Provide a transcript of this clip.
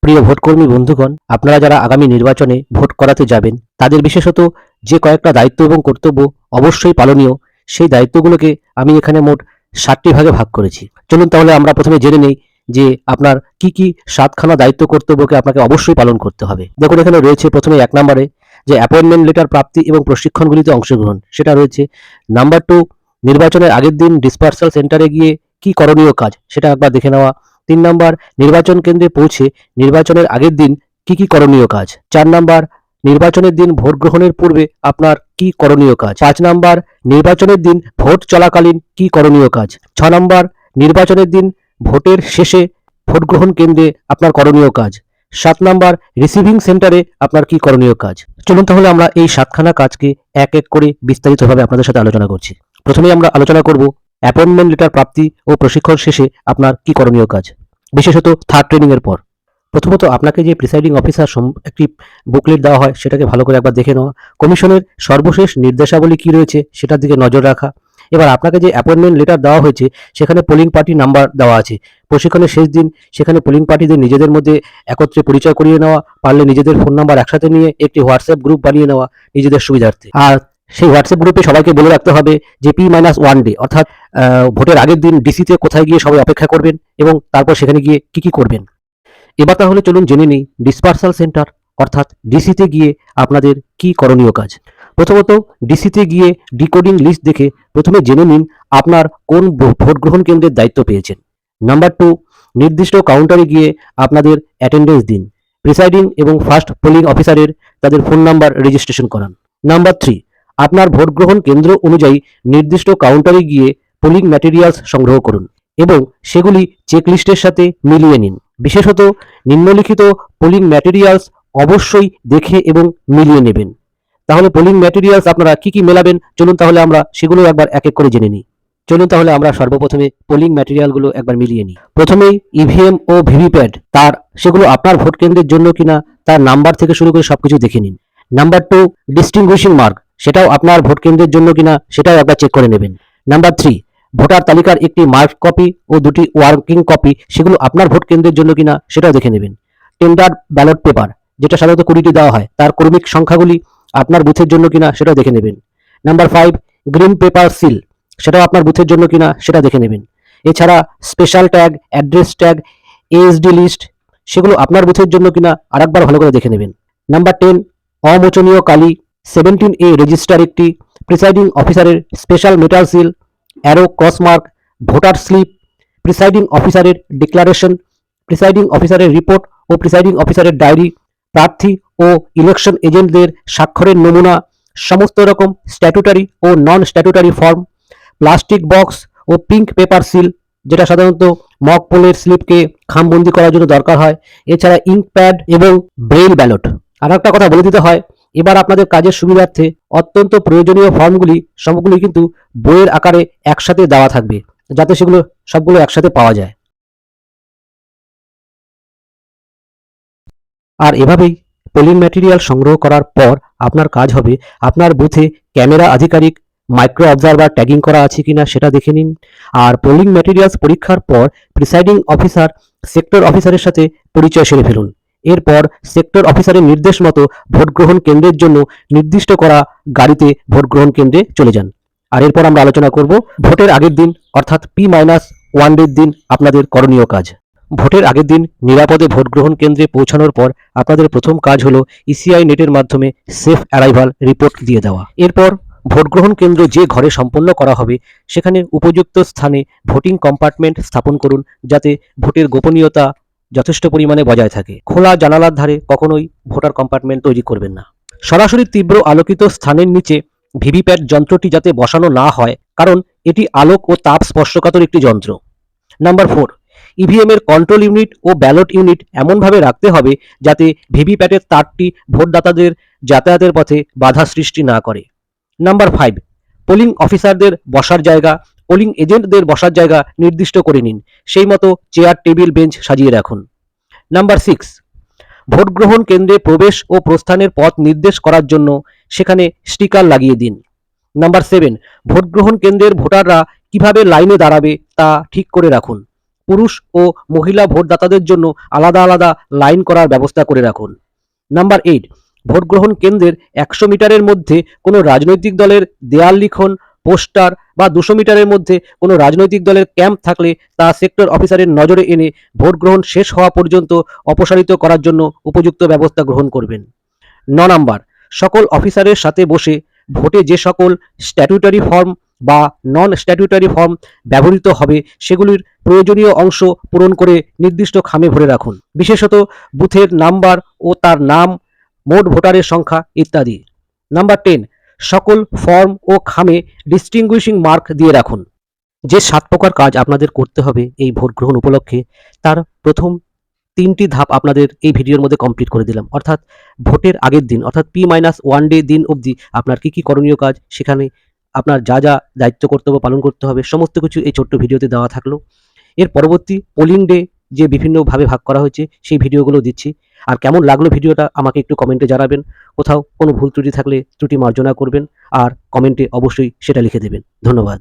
প্রিয় ভোটকর্মী বন্ধুগণ, আপনারা যারা আগামী নির্বাচনে ভোট করাতে যাবেন, তাদের বিশেষত যে কয়েকটা দায়িত্ব এবং কর্তব্য অবশ্যই পালনীয়, সেই দায়িত্বগুলোকে আমি এখানে মোট 7টি ভাগে ভাগ করেছি। চলুন তাহলে আমরা প্রথমে জেনে নেই যে আপনার কি কি 7খানা দায়িত্ব কর্তব্যকে আপনাকে অবশ্যই পালন করতে হবে। দেখুন, এখানে রয়েছে প্রথমে 1 নম্বরে যে অ্যাপয়েন্টমেন্ট লেটার প্রাপ্তি এবং প্রশিক্ষণগুলিতে অংশগ্রহণ, সেটা রয়েছে। নাম্বার 2, নির্বাচনের আগের দিন ডিসপার্সাল সেন্টারে গিয়ে কি করণীয় কাজ সেটা একবার দেখে নেওয়া। 3 নাম্বার, নির্বাচন কেন্দ্রে পৌঁছে নির্বাচনের আগের দিন কি কি করণীয় কাজ। 4 নাম্বার, নির্বাচনের দিন ভোট গ্রহণের পূর্বে আপনার কি করণীয় কাজ। 5 নাম্বার, নির্বাচনের দিন ভোট চলাকালীন কি করণীয় কাজ। 6 নাম্বার, নির্বাচনের দিন ভোটের শেষে ভোট গ্রহণ কেন্দ্রে আপনার করণীয় কাজ। 7 নাম্বার, রিসিভিং সেন্টারে আপনার কি করণীয় কাজ। চলুন তাহলে আমরা এই 7খানা কাজকে এক এক করে বিস্তারিতভাবে আপনাদের সাথে আলোচনা করছি। প্রথমেই আমরা আলোচনা করব অ্যাপয়েন্টমেন্ট লেটার প্রাপ্তি ও প্রশিক্ষণ শেষে আপনার কি করণীয় কাজ, বিশেষত থার্ড ট্রেনিং এর পর। প্রথমত আপনাকে যে প্রিসাইডিং অফিসার একটি বুকলেট দেওয়া হয় সেটাকে ভালো করে একবার দেখে নেওয়া। কমিশনের সর্বশেষ নির্দেশাবলী কি রয়েছে সেটার দিকে নজর রাখা। এবার আপনাকে যে অ্যাপয়েন্টমেন্ট লেটার দেওয়া হয়েছে সেখানে পোলিং পার্টি নাম্বার দেওয়া আছে। প্রশিক্ষণের শেষ দিন সেখানে পোলিং পার্টিদের নিজেদের মধ্যে একত্রে পরিচয় করিয়ে নেওয়া, পারলে নিজেদের ফোন নাম্বার একসাথে নিয়ে একটি হোয়াটসঅ্যাপ গ্রুপ বানিয়ে নেওয়া নিজেদের সুবিধার্থে। আর সেই হোয়াটসঅ্যাপ গ্রুপে সবাইকে বলে রাখতে হবে যে P-1 ডে, অর্থাৎ ভোটের আগের দিন ডিসিতে কোথায় গিয়ে সবাই অপেক্ষা করবেন এবং তারপর সেখানে গিয়ে কি কি করবেন। এবার তাহলে চলুন জেনে নিই ডিসপার্সাল সেন্টার অর্থাৎ ডিসিতে গিয়ে আপনাদের কি করণীয় কাজ। প্রথমত ডিসিতে গিয়ে ডিকোডিং লিস্ট দেখে প্রথমে জেনে নিন আপনার কোন ভোট গ্রহণ কেন্দ্রের দায়িত্ব পেয়েছেন। নাম্বার 2, নির্দিষ্ট কাউন্টারে গিয়ে আপনাদের অ্যাটেন্ডেন্স দিন। প্রিসাইডিং এবং ফার্স্ট পোলিং অফিসারের তাদের ফোন নাম্বার রেজিস্ট্রেশন করান। নাম্বার 3, আপনার ভোট গ্রহণ কেন্দ্র অনুযায়ী নির্দিষ্ট কাউন্টারে গিয়ে পোলিং ম্যাটেরিয়ালস সংগ্রহ করুন এবং সেগুলি চেকলিস্টের সাথে মিলিয়ে নিন। বিশেষত নিম্নলিখিত পোলিং ম্যাটেরিয়ালস অবশ্যই দেখে এবং মিলিয়ে নেবেন। তাহলে পোলিং ম্যাটেরিয়ালস আপনারা কি কি মেলাবেন, চলুন তাহলে আমরা সেগুলো একবার এক এক করে জেনে নিই। চলুন তাহলে আমরা সর্বপ্রথমে পোলিং ম্যাটেরিয়ালগুলো একবার মিলিয়ে নিই। প্রথমেই ইভিএম ও ভিভিপ্যাট সেগুলো আপনার ভোট কেন্দ্রের জন্য কিনা তার নাম্বার থেকে শুরু করে সবকিছু দেখে নিন। নাম্বার 2, ডিস্টিংগুইশিং মার্ক, সেটাও আপনার ভোট কেন্দ্রের জন্য কিনা সেটাও একবার চেক করে নেবেন। নাম্বার 3, ভোটার তালিকার একটি মার্ক কপি ও 2টি ওয়ার্কিং কপি, সেগুলো আপনার ভোট কেন্দ্রের জন্য কিনা সেটাও দেখে নেবেন। টেন্ডার ব্যালট পেপার, যেটা সাধারণত 20টি দেওয়া হয়, তার ক্রমিক সংখ্যাগুলি আপনার বুথের জন্য কিনা সেটাও দেখে নেবেন। নাম্বার 5, গ্রিন পেপার সিল, সেটাও আপনার বুথের জন্য কিনা সেটা দেখে নেবেন। এছাড়া special tag, address tag, ASD list, সেগুলো আপনার বুথের জন্য কিনা আরেকবার ভালো করে দেখে নেবেন। নাম্বার 10, অমোচনীয় কালি, 17A রেজিস্টার একটি, প্রিসাইডিং অফিসারের special metal seal, arrow cross mark, voter slip, presiding অফিসারের ডিক্লারেশন, প্রিসাইডিং অফিসারের রিপোর্ট ও প্রিসাইডিং অফিসারের ডায়েরি, প্রার্থী ও ইলেকশন এজেন্টদের স্বাক্ষরের নমুনা, সমস্ত রকম স্ট্যাটুটারি ও non statutory form, plastic box ও পিঙ্ক পেপার সিল, যেটা সাধারণত মক পোলের স্লিপকে খামবন্দি করার জন্য দরকার হয়। এছাড়া ইঙ্ক প্যাড এবং ব্রেইল ব্যালট। আর একটা কথা বলে দিতে হয়, এবার আপনাদের কাজের সুবিধার্থে অত্যন্ত প্রয়োজনীয় ফর্মগুলি সবগুলি কিন্তু বইয়ের আকারে একসাথে দেওয়া থাকবে, যাতে সেগুলো সবগুলো একসাথে পাওয়া যায়। আর এভাবেই পোলিং ম্যাটেরিয়াল সংগ্রহ করার পর আপনার কাজ হবে আপনার বুথে ক্যামেরা আধিকারিক মাইক্রো অবজারভার ট্যাগিং করা আছে কিনা সেটা দেখে নিন। আর পোলিং ম্যাটেরিয়ালস পরীক্ষার পর প্রিসাইডিং অফিসার সেক্টর অফিসারের সাথে পরিচয় সেরে ফেলুন। এরপর সেক্টর অফিসারের নির্দেশ মতো ভোট গ্রহণ কেন্দ্রের জন্য নির্দিষ্ট করা গাড়িতে ভোট গ্রহণ কেন্দ্রে চলে যান। আর এরপর আমরা আলোচনা করব ভোটের আগের দিন অর্থাৎ P-1 ডের দিন আপনাদের করণীয় কাজ। ভোটের আগের দিন নিরাপদে ভোট গ্রহণ কেন্দ্রে পৌঁছানোর পর আপনাদের প্রথম কাজ হলো ইসিআই নেটের মাধ্যমে সেফ অ্যারাইভাল রিপোর্ট দিয়ে দেওয়া। এরপর ভোট গ্রহণ কেন্দ্র যে ঘরে সম্পন্ন করা হবে সেখানে উপযুক্ত স্থানে ভোটিং কম্পার্টমেন্ট স্থাপন করুন, যাতে ভোটের গোপনীয়তা যথেষ্ট পরিমাণে বজায় থাকে। খোলা জানালার ধারে কখনোই ভোটার কম্পার্টমেন্ট তৈরি করবেন না। সরাসরি তীব্র আলোকিত স্থানের নিচে ভিভিপ্যাট যন্ত্রটি যাতে বসানো না হয়, কারণ এটি আলোক ও তাপ স্পর্শকাতর একটি যন্ত্র। নাম্বার 4, ইভিএম এর কন্ট্রোল ইউনিট ও ব্যালট ইউনিট এমনভাবে রাখতে হবে যাতে ভিভিপ্যাটের তারটি ভোটদাতাদের যাতায়াতের পথে বাধা সৃষ্টি না করে। নাম্বার 5, পোলিং অফিসারদের বসার জায়গা, পোলিং এজেন্টদের বসার জায়গা নির্দিষ্ট করে নিন, সেই মতো চেয়ার টেবিল বেঞ্চ সাজিয়ে রাখুন। নাম্বার 6, ভোট গ্রহণ কেন্দ্রে প্রবেশ ও প্রস্থানের পথ নির্দেশ করার জন্য সেখানে স্টিকার লাগিয়ে দিন। নাম্বার 7, ভোট গ্রহণ কেন্দ্রের ভোটাররা কিভাবে লাইনে দাঁড়াবে তা ঠিক করে রাখুন। পুরুষ ও মহিলা ভোটদাতাদের জন্য আলাদা আলাদা লাইন করার ব্যবস্থা করে রাখুন। নাম্বার 8, ভোট গ্রহণ কেন্দ্রের 100 মিটারের মধ্যে কোনো রাজনৈতিক দলের দেয়াল লিখন, পোস্টার বা 200 মিটারের মধ্যে কোনো রাজনৈতিক দলের ক্যাম্প থাকলে তা সেক্টর অফিসারের নজরে এনে ভোট গ্রহণ শেষ হওয়া পর্যন্ত অপসারিত করার জন্য উপযুক্ত ব্যবস্থা গ্রহণ করবেন। 9 নাম্বার, সকল অফিসারের সাথে বসে ভোটে যে সকল স্ট্যাটিউটারি ফর্ম বা নন স্ট্যাটিউটারি ফর্ম ব্যবহৃত হবে সেগুলির প্রয়োজনীয় অংশ পূরণ করে নির্দিষ্ট খামে ভরে রাখুন, বিশেষত বুথের নাম্বার ও তার নাম, মোট ভোটারের সংখ্যা ইত্যাদি। নাম্বার 10, সকল ফর্ম ও খামে ডিস্টিংগুইশিং মার্ক দিয়ে রাখুন। যে 7 প্রকার কাজ আপনাদের করতে হবে এই ভোট গ্রহণ উপলক্ষে, তার প্রথম 3টি ধাপ আপনাদের এই ভিডিওর মধ্যে কমপ্লিট করে দিলাম। অর্থাৎ ভোটের আগের দিন অর্থাৎ P-1 ডে দিন অবধি আপনার কি করণীয় কাজ, সেখানে আপনার যা যা দায়িত্ব কর্তব্য পালন করতে হবে সমস্ত কিছু এই ছোট্ট ভিডিওতে দেওয়া থাকলো। এর পরবর্তী পোলিং ডে যে বিভিন্নভাবে ভাগ করা হয়েছে সেই ভিডিওগুলো দিচ্ছি। আর কেমন লাগলো ভিডিওটা আমাকে একটু কমেন্টে জানাবেন। কোথাও কোনো ভুল ত্রুটি থাকলে ত্রুটি মার্জনা করবেন আর কমেন্টে অবশ্যই সেটা লিখে দেবেন। ধন্যবাদ।